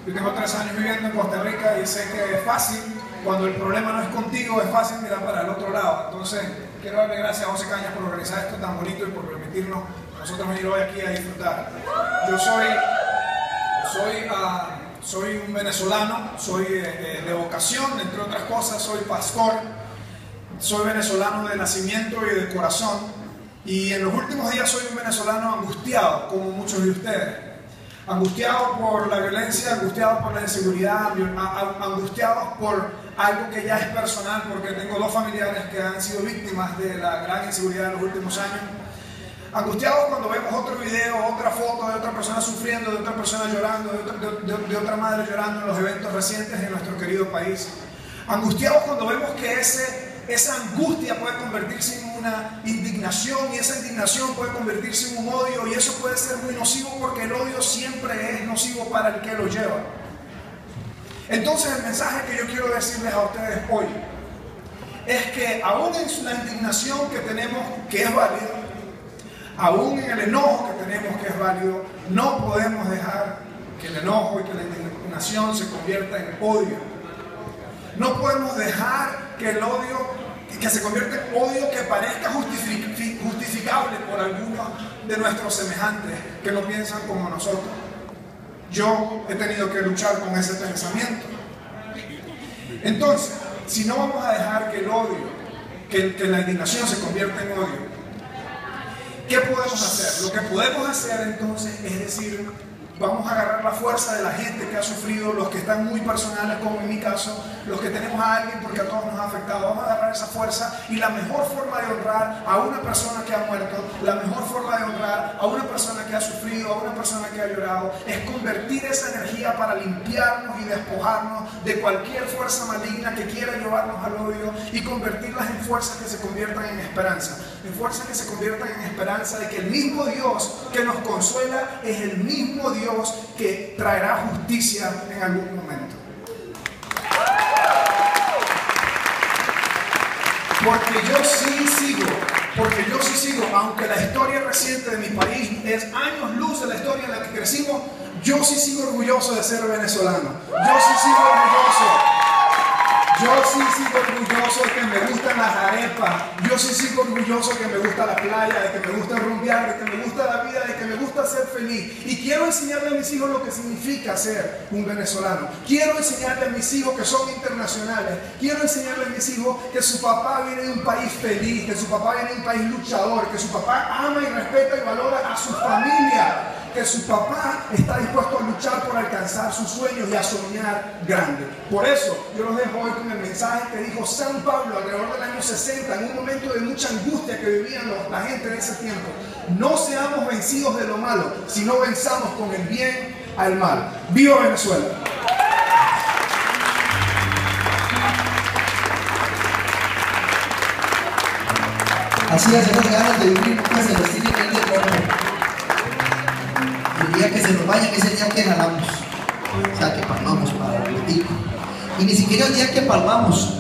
Yo tengo 3 años viviendo en Costa Rica y sé que es fácil, cuando el problema no es contigo, es fácil mirar para el otro lado. Entonces, quiero darle gracias a José Cañas por organizar esto tan bonito y por permitirnos a nosotros venir hoy aquí a disfrutar. Yo soy un venezolano, soy de vocación, entre otras cosas, soy pastor, soy venezolano de nacimiento y de corazón, y en los últimos días soy un venezolano angustiado, como muchos de ustedes. Angustiados por la violencia, angustiados por la inseguridad, angustiados por algo que ya es personal, porque tengo 2 familiares que han sido víctimas de la gran inseguridad en los últimos años. Angustiados cuando vemos otro video, otra foto de otra persona sufriendo, de otra persona llorando, de otra madre llorando en los eventos recientes en nuestro querido país. Angustiados cuando vemos que esa angustia puede convertirse en una indignación, y esa indignación puede convertirse en un odio, y eso puede ser muy nocivo, porque el odio siempre es nocivo para el que lo lleva. Entonces el mensaje que yo quiero decirles a ustedes hoy es que aún en la indignación que tenemos, que es válida, aún en el enojo que tenemos, que es válido, no podemos dejar que el enojo y que la indignación se convierta en odio. No podemos dejar que el odio, que se convierta en odio que parezca justificable por algunos de nuestros semejantes que no piensan como nosotros. Yo he tenido que luchar con ese pensamiento. Entonces, si no vamos a dejar que el odio, que la indignación se convierta en odio, ¿qué podemos hacer? Lo que podemos hacer entonces es decir, vamos a agarrar la fuerza de la gente que ha sufrido, los que están muy personales, como en mi caso, los que tenemos a alguien porque a todos nos ha afectado. Vamos a agarrar esa fuerza, y la mejor forma de honrar a una persona que ha muerto, la mejor forma de honrar a una persona que ha sufrido, a una persona que ha llorado, es convertir esa energía para limpiarnos y despojarnos de cualquier fuerza maligna que quiera llevarnos al odio, y convertirlas en fuerzas que se conviertan en esperanza, en fuerzas que se conviertan en esperanza de que el mismo Dios que nos consuela es el mismo Dios que traerá justicia en algún momento. Porque yo sí sigo, aunque la historia reciente de mi país es años luz de la historia en la que crecimos, yo sí sigo orgulloso de ser venezolano. Yo sí sigo orgulloso de que me gustan las arepas. Yo sí sigo orgulloso de que me gusta la playa, de que me gusta rumbear, de que me gusta la vida, de que me gusta ser feliz. Y quiero enseñarle a mis hijos lo que significa ser un venezolano. Quiero enseñarle a mis hijos que son internacionales. Quiero enseñarle a mis hijos que su papá viene de un país feliz, que su papá viene de un país luchador, que su papá ama y respeta y valora a su familia, que su papá está dispuesto a luchar por alcanzar sus sueños y a soñar grande. Por eso yo los dejo hoy con el mensaje que dijo San Pablo alrededor del año 60, en un momento de mucha angustia que vivían la gente en ese tiempo. No seamos vencidos de lo malo, sino venzamos con el bien al mal. ¡Viva Venezuela! Así es, esas ganas de vivir nunca se les tiene que ir de cuerpo. El día que se nos vayan es el día que ganamos, o sea, que palmamos para el político. Y ni siquiera el día que palmamos,